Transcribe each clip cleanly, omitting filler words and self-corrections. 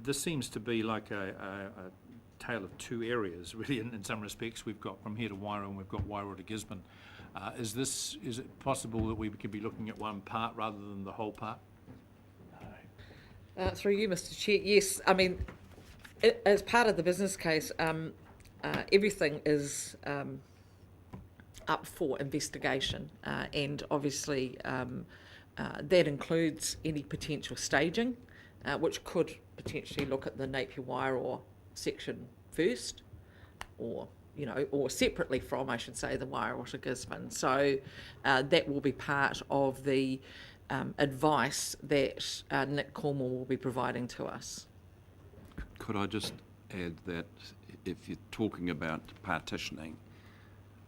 this seems to be like a tale of two areas, really, in some respects. We've got from here to Wairau and we've got Wairau to Gisborne. Is it possible that we could be looking at one part rather than the whole part? Through you, Mr. Chair, yes. I mean, as part of the business case, everything is up for investigation, and obviously that includes any potential staging, which could potentially look at the Napier-Wairau section first, or separately from, I should say, the Wairau to Gisborne. So that will be part of the advice that Nick Cornwall will be providing to us. Could I just add that if you're talking about partitioning,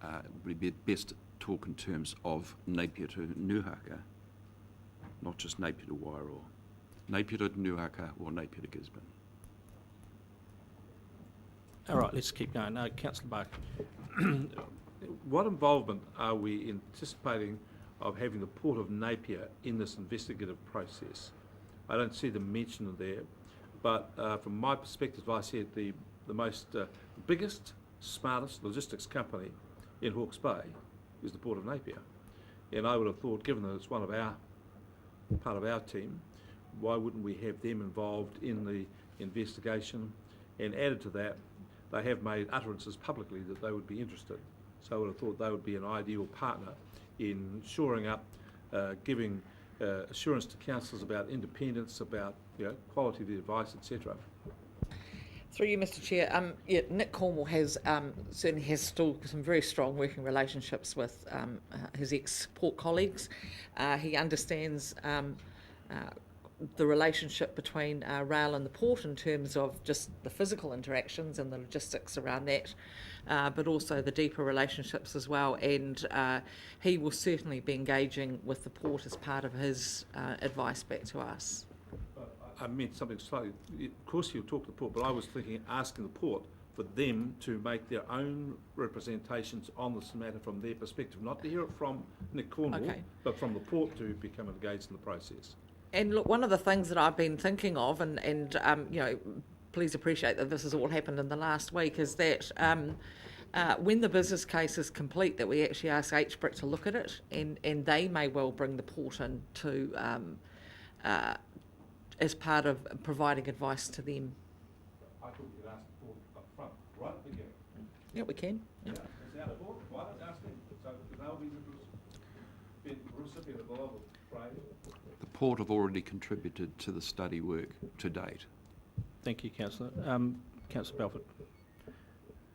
it would be best to talk in terms of Napier to Nuhaka, not just Napier to Wairau. Napier to Nuhaka or Napier to Gisborne. All right, let's keep going. Councillor Barker. What involvement are we anticipating of having the Port of Napier in this investigative process? I don't see them mentioned there, but from my perspective, I see it the biggest, smartest logistics company in Hawke's Bay is the Port of Napier. And I would have thought, given that it's part of our team, why wouldn't we have them involved in the investigation? And added to that, they have made utterances publicly that they would be interested. So I would have thought they would be an ideal partner in shoring up, giving assurance to councillors about independence, about quality of the advice, etc. Through you, Mr. Chair, Nick Cornwall certainly has still some very strong working relationships with his ex-port colleagues. He understands the relationship between rail and the port in terms of just the physical interactions and the logistics around that, but also the deeper relationships as well. And he will certainly be engaging with the port as part of his advice back to us. I meant something slightly. Of course, he'll talk to the port, but I was thinking asking the port for them to make their own representations on this matter from their perspective, not to hear it from Nick Cornwall, okay, but from the port to become engaged in the process. And look, one of the things that I've been thinking of, and please appreciate that this has all happened in the last week, is that when the business case is complete, that we actually ask HBRC to look at it, and they may well bring the port in to as part of providing advice to them. I thought you could ask the port up front, right at the beginning. Yeah, we can. Yeah, it's our port. Why don't ask them? So they'll be the recipient of the level trade. The port have already contributed to the study work to date. Thank you, Councillor. Councillor Belford.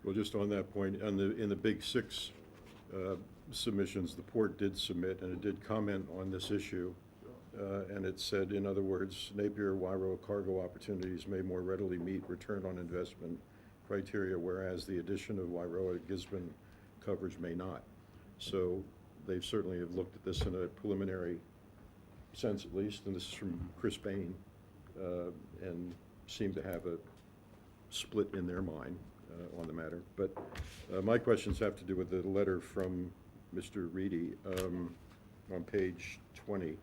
Well, just on that point, in the Big Six submissions, the port did submit, and it did comment on this issue. And it said, in other words, Napier-Wairau cargo opportunities may more readily meet return on investment criteria, whereas the addition of Wairau to Gisborne coverage may not. So they certainly have looked at this in a preliminary sense, at least, and this is from Chris Bain, and seem to have a split in their mind on the matter. But my questions have to do with the letter from Mr. Reedy on page 20.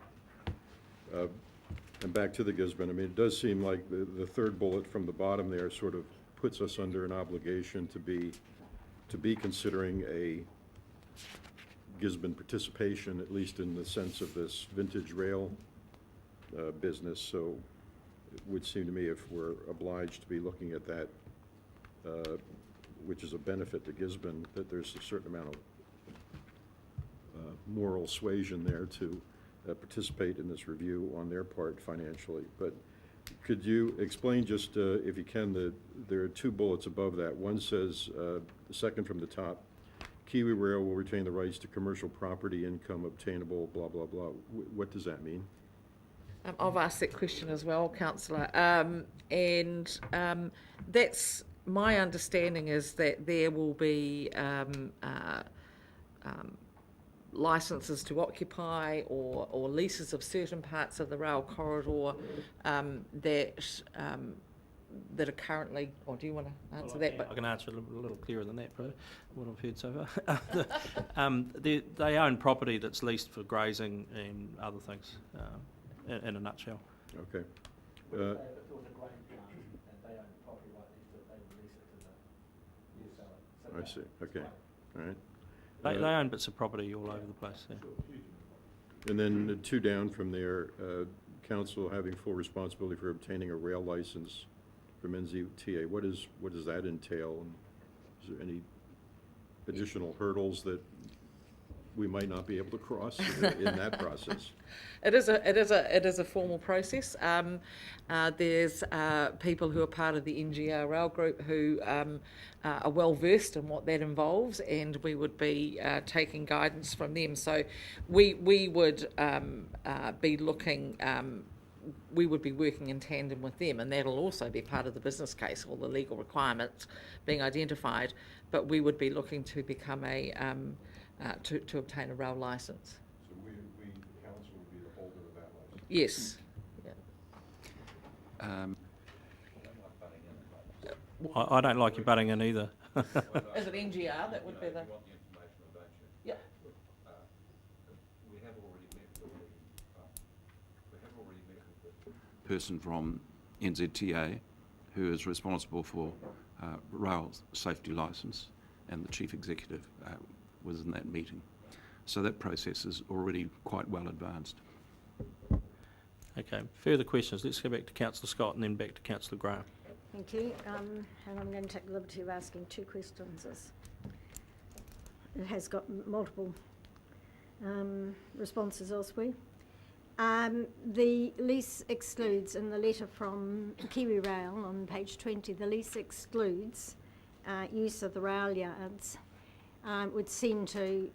And back to the Gisborne, I mean, it does seem like the third bullet from the bottom there sort of puts us under an obligation to be considering a Gisborne participation, at least in the sense of this vintage rail business. So it would seem to me, if we're obliged to be looking at that, which is a benefit to Gisborne, that there's a certain amount of moral suasion there to participate in this review on their part financially. But could you explain just, if you can, there are two bullets above that. One says, the second from the top, Kiwi Rail will retain the rights to commercial property income obtainable, blah, blah, blah. What does that mean? I've asked that question as well, Councillor. And that's my understanding, is that there will be licences to occupy or leases of certain parts of the rail corridor that are currently, or do you want to answer that? I can answer it a little clearer than that, probably, what I've heard so far. They own property that's leased for grazing and other things, in a nutshell. Okay. I see, okay, all right. They own bits of property all over the place. Yeah. And then the two down from there, council having full responsibility for obtaining a rail license from NZTA. What does that entail? And is there any additional hurdles that we might not be able to cross in that process? It is a formal process. There's people who are part of the NGR Rail group who are well versed in what that involves, and we would be taking guidance from them. So we would be looking. We would be working in tandem with them, and that'll also be part of the business case, all the legal requirements being identified. But we would be looking to become to obtain a rail licence. So we council would be the holder of that license? Yes. I don't like you butting in either. Is it NGR that would be the? Yeah. Person from NZTA who is responsible for rail safety licence, and the chief executive was in that meeting. So that process is already quite well advanced. Okay, further questions. Let's go back to Councillor Scott and then back to Councillor Graham. Thank you. And I'm going to take the liberty of asking two questions. It has got multiple responses elsewhere. The lease excludes, in the letter from Kiwi Rail on page 20, the lease excludes use of the rail yards. It would seem to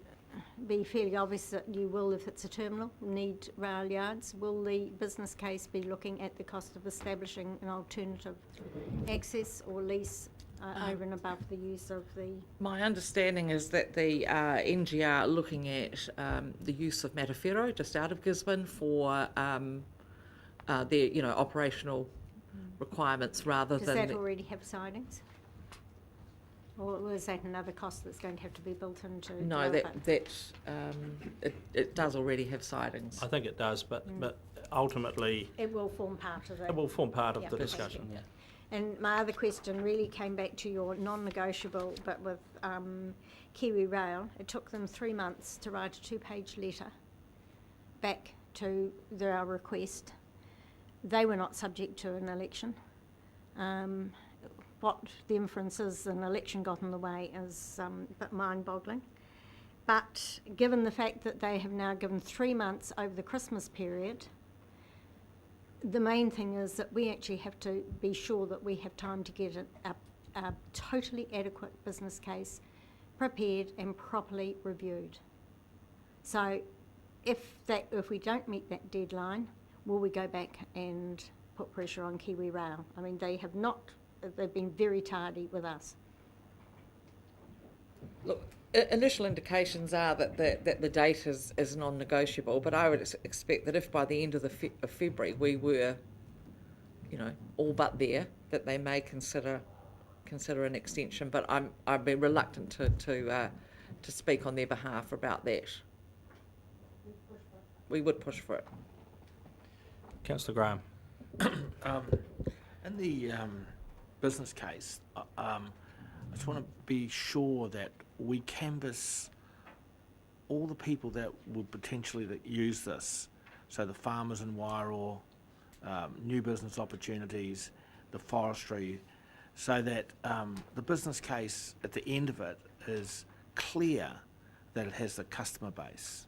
be fairly obvious that you will, if it's a terminal, need rail yards. Will the business case be looking at the cost of establishing an alternative access or lease over and above the use of the... My understanding is that the NGR are looking at the use of Napier-Gisborne, just out of Gisborne, for their operational requirements rather Does than... that already have sidings? Or is that another cost that's going to have to be built into? No, it does already have sidings. I think it does, but ultimately It will form part of that. it will form part of Yeah, the okay. discussion. Yeah. And my other question really came back to your non-negotiable, but with Kiwi Rail, it took them 3 months to write a 2-page letter back to our request. They were not subject to an election. What the inference is an election got in the way is a bit mind-boggling. But given the fact that they have now given 3 months over the Christmas period, the main thing is that we actually have to be sure that we have time to get a totally adequate business case prepared and properly reviewed. So if we don't meet that deadline, will we go back and put pressure on Kiwi Rail? I mean, they've been very tardy with us. Look, initial indications are that the date is non-negotiable, but I would expect that if by the end of February we were, all but there, that they may consider an extension. But I'd be reluctant to speak on their behalf about that. We would push for it. Councillor Graham. In the business case, I just want to be sure that we canvass all the people that would potentially use this. So the farmers in Wairoa, new business opportunities, the forestry, so that the business case at the end of it is clear that it has the customer base.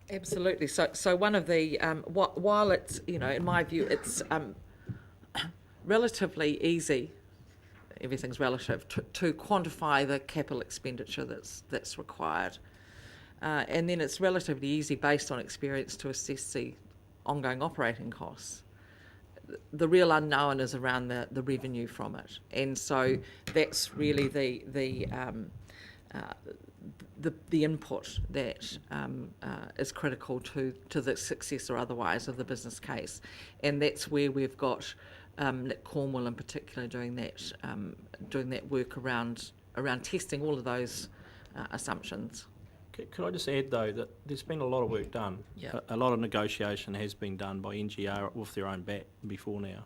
Absolutely. So one of the while it's in my view it's relatively easy. Everything's relative to quantify the capital expenditure that's required, and then it's relatively easy based on experience to assess the ongoing operating costs. The real unknown is around the revenue from it, and so that's really the input that is critical to the success or otherwise of the business case, and that's where we've got Nick Cornwall in particular doing that work around testing all of those assumptions. Could I just add, though, that there's been a lot of work done. Yeah. A lot of negotiation has been done by NGR with their own bat before now.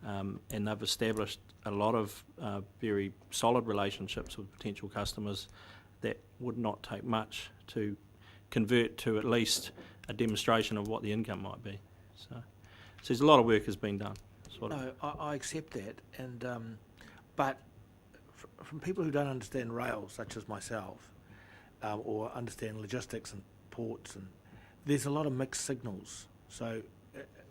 and they've established a lot of very solid relationships with potential customers that would not take much to convert to at least a demonstration of what the income might be. So there's a lot of work has been done. No, I accept that, and but from people who don't understand rail, such as myself, or understand logistics and ports, and there's a lot of mixed signals. So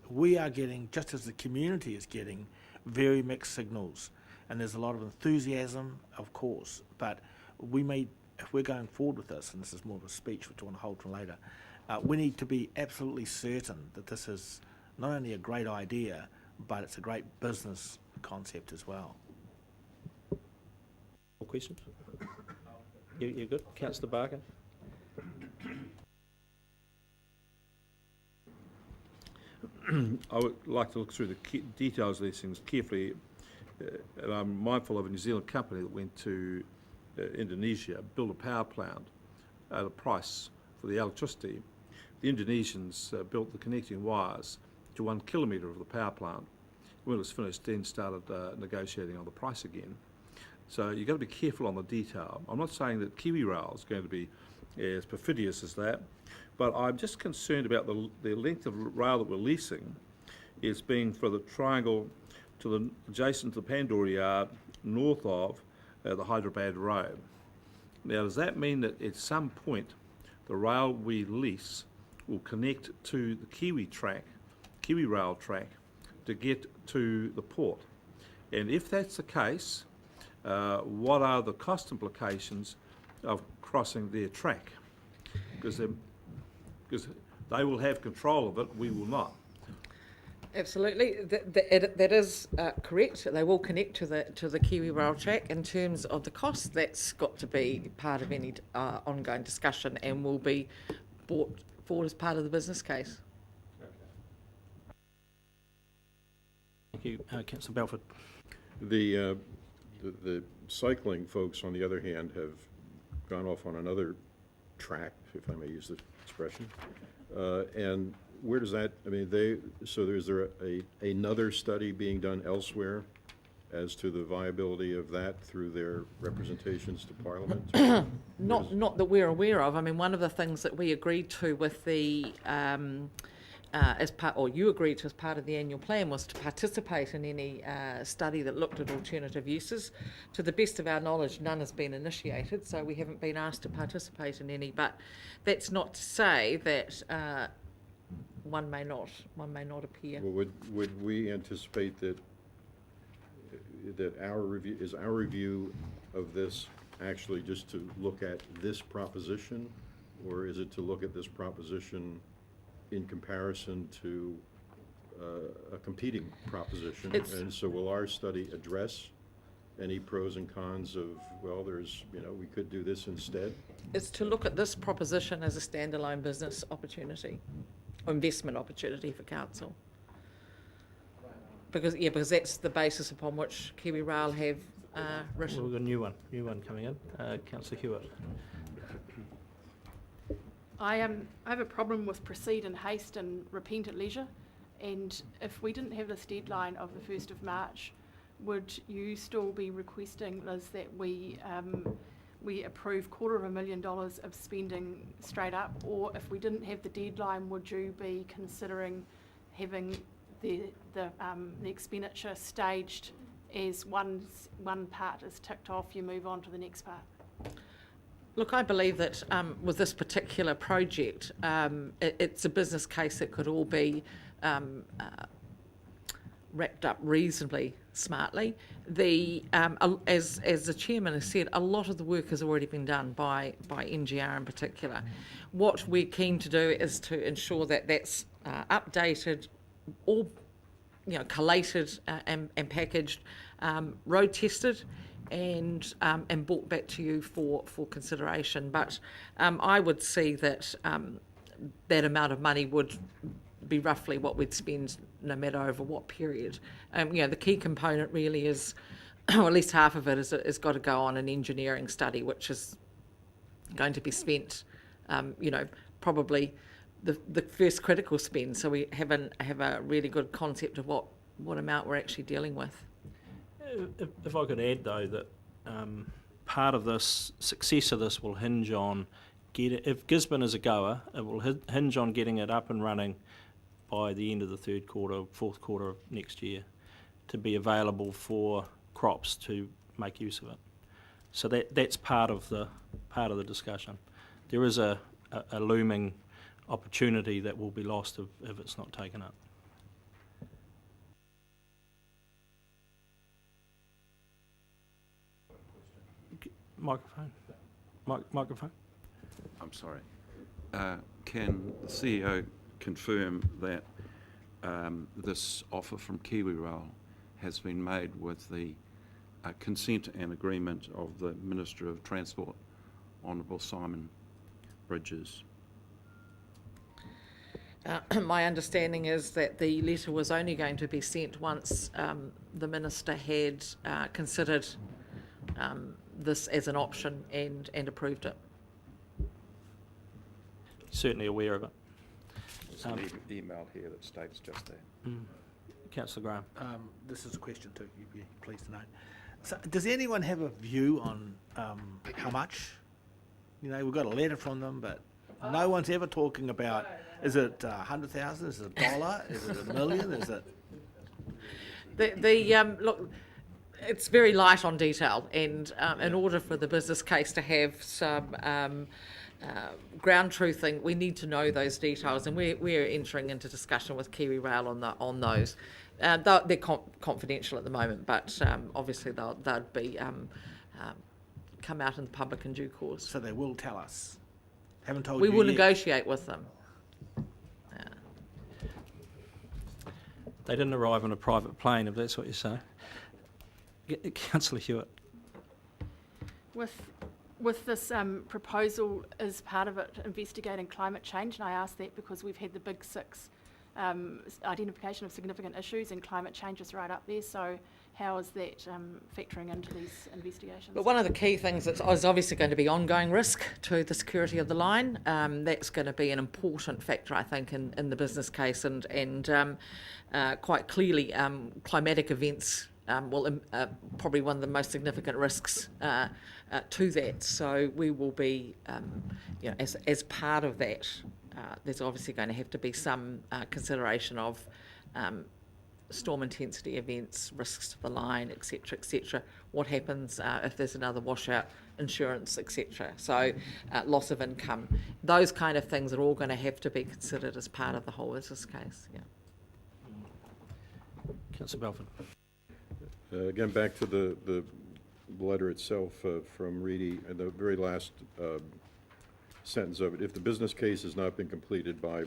we are getting, just as the community is getting, very mixed signals, and there's a lot of enthusiasm, of course, but we may, if we're going forward with this, and this is more of a speech which I want to hold for later, we need to be absolutely certain that this is not only a great idea, but it's a great business concept as well. More questions? You're good? Councillor Barker? I would like to look through the details of these things carefully, and I'm mindful of a New Zealand company that went to Indonesia, built a power plant at a price for the electricity. The Indonesians built the connecting wires to 1 kilometre of the power plant. When it was finished, then started negotiating on the price again. So you've got to be careful on the detail. I'm not saying that Kiwi Rail is going to be as perfidious as that, but I'm just concerned about the length of rail that we're leasing is being for the triangle to the adjacent to the Pandora Yard, north of the Hyderabad Road. Now, does that mean that at some point the rail we lease will connect to the Kiwi Rail track, to get to the port? And if that's the case, what are the cost implications of crossing their track? Because they will have control of it, we will not. Absolutely, that is correct. They will connect to the Kiwi Rail track. In terms of the cost, that's got to be part of any ongoing discussion and will be brought forward as part of the business case. Thank you, Councillor Belford. The cycling folks, on the other hand, have gone off on another track, if I may use the expression. And where does that, I mean, is there another study being done elsewhere as to the viability of that through their representations to Parliament? Not that we're aware of. I mean, one of the things that we agreed to with the you agreed to as part of the annual plan was to participate in any study that looked at alternative uses. To the best of our knowledge, none has been initiated, so we haven't been asked to participate in any. But that's not to say that one may not appear. Well, would we anticipate that our review of this actually just to look at this proposition, or is it to look at this proposition in comparison to a competing proposition? And so will our study address any pros and cons of, well, we could do this instead? It's to look at this proposition as a standalone business opportunity, or investment opportunity for council. Because that's the basis upon which Kiwi Rail have written. We've got a new one coming in. Councillor Hewitt. I have a problem with proceed in haste and repent at leisure, and if we didn't have this deadline of the 1st of March, would you still be requesting, Liz, that we approve $250,000 of spending straight up, or if we didn't have the deadline, would you be considering having the expenditure staged as one part is ticked off, you move on to the next part? Look, I believe that with this particular project, it's a business case that could all be wrapped up reasonably smartly. As the chairman has said, a lot of the work has already been done by NGR in particular. What we're keen to do is to ensure that that's updated, all collated and packaged, road tested, and brought back to you for consideration. But I would see that that amount of money would be roughly what we'd spend no matter over what period. The key component really is, or at least half of it is got to go on an engineering study, which is going to be spent, probably the first critical spend, so we have a really good concept of what what amount we're actually dealing with. If I could add, though, that part of this success of this will hinge on if Gisborne is a goer, it will hinge on getting it up and running by the end of the third quarter, fourth quarter of next year, to be available for crops to make use of it. So that's part of the discussion. There is a looming opportunity that will be lost if it's not taken up. Microphone. Microphone. I'm sorry. Can the CEO confirm that this offer from KiwiRail has been made with the consent and agreement of the Minister of Transport, Honourable Simon Bridges? My understanding is that the letter was only going to be sent once the Minister had considered this as an option and approved it. Certainly aware of it. There's an email here that states just that. Councillor Graham. This is a question too, you'd be pleased to know. So does anyone have a view on how much? You know, we've got a letter from them, but no one's ever talking about, is it 100,000, is it $1, is it $1 million, is it? Look, it's very light on detail, and in order for the business case to have some ground truthing, we need to know those details, and we're entering into discussion with KiwiRail on those. They're confidential at the moment, but obviously they'll be come out in the public in due course. So they will tell us. Haven't told we you will yet. negotiate with them. They didn't arrive on a private plane, if that's what you say. Councillor Hewitt. With this proposal, is part of it investigating climate change? And I ask that because we've had the big six identification of significant issues, and climate change is right up there. So how is that factoring into these investigations? But one of the key things is obviously going to be ongoing risk to the security of the line. That's going to be an important factor, I think, in the business case, and quite clearly climatic events will probably one of the most significant risks to that. So we will be, as part of that, there's obviously going to have to be some consideration of storm intensity events, risks to the line, etc., etc. What happens if there's another washout, insurance, etc. So loss of income. Those kind of things are all going to have to be considered as part of the whole business case. Yeah. Councillor Belford. Again, back to the letter itself from Reedy, and the very last sentence of it. If the business case has not been completed by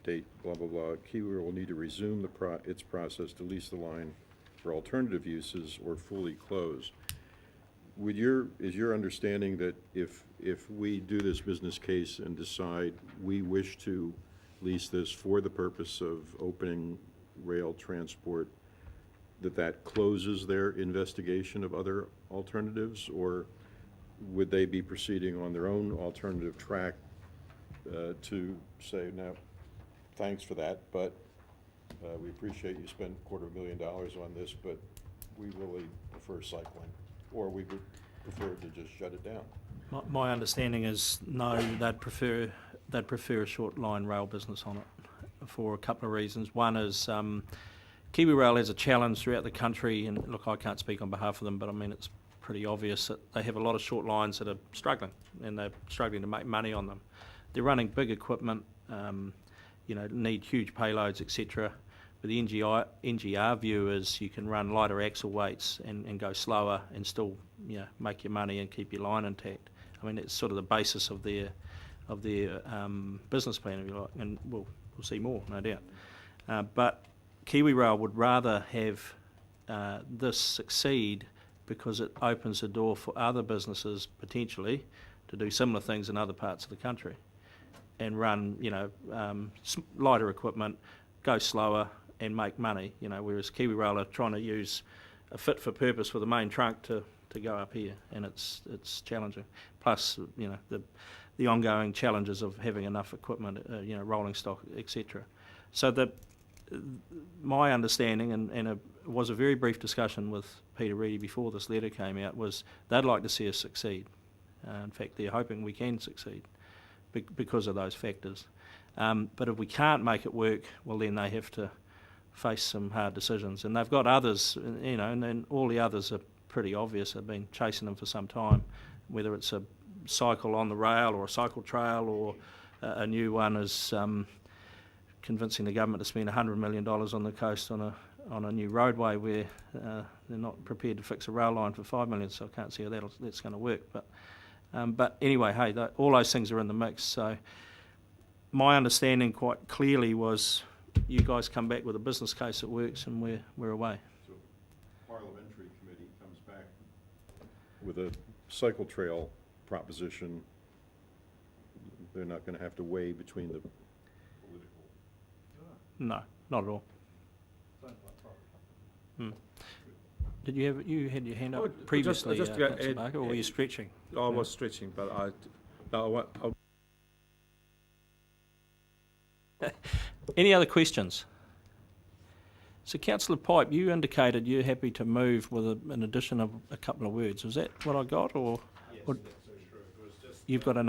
date blah, blah, blah, Kiwi will need to resume its process to lease the line for alternative uses or fully close. Is your understanding that if we do this business case and decide we wish to lease this for the purpose of opening rail transport, that closes their investigation of other alternatives, or would they be proceeding on their own alternative track to say, now, thanks for that, but we appreciate you spent $250,000 on this, but we really prefer cycling, or we would prefer to just shut it down? My understanding is no, they'd prefer a short line rail business on it for a couple of reasons. One is KiwiRail has a challenge throughout the country, and look, I can't speak on behalf of them, but I mean it's pretty obvious that they have a lot of short lines that are struggling, and they're struggling to make money on them. They're running big equipment, need huge payloads, etc. But the NGR view is you can run lighter axle weights and go slower and still make your money and keep your line intact. I mean, it's sort of the basis of their business plan, if you like, and we'll see more, no doubt. But KiwiRail would rather have this succeed because it opens the door for other businesses potentially to do similar things in other parts of the country and run, lighter equipment, go slower and make money. Whereas KiwiRail are trying to use a fit for purpose for the main trunk to go up here, and it's challenging. Plus, the ongoing challenges of having enough equipment, rolling stock, etc. So my understanding, and it was a very brief discussion with Peter Reedy before this letter came out, was they'd like to see us succeed. In fact, they're hoping we can succeed because of those factors. But if we can't make it work, well, then they have to face some hard decisions. And they've got others, you know, and then all the others are pretty obvious. They've been chasing them for some time, whether it's a cycle on the rail or a cycle trail, or a new one is convincing the government to spend $100 million on the coast on a new roadway where they're not prepared to fix a rail line for $5 million, so I can't see how that's going to work. But anyway, hey, all those things are in the mix. So my understanding quite clearly was you guys come back with a business case that works, and we're away. So Parliamentary Committee comes back with a cycle trail proposition. They're not going to have to weigh between the political. No, not at all. Did you had your hand up previously, Councillor Barker, or were you stretching? I was stretching, but Any other questions? So, Councillor Pipe, you indicated you're happy to move with an addition of a couple of words. Was that what I got, or, Yes, or that's so true. It was just, you've got a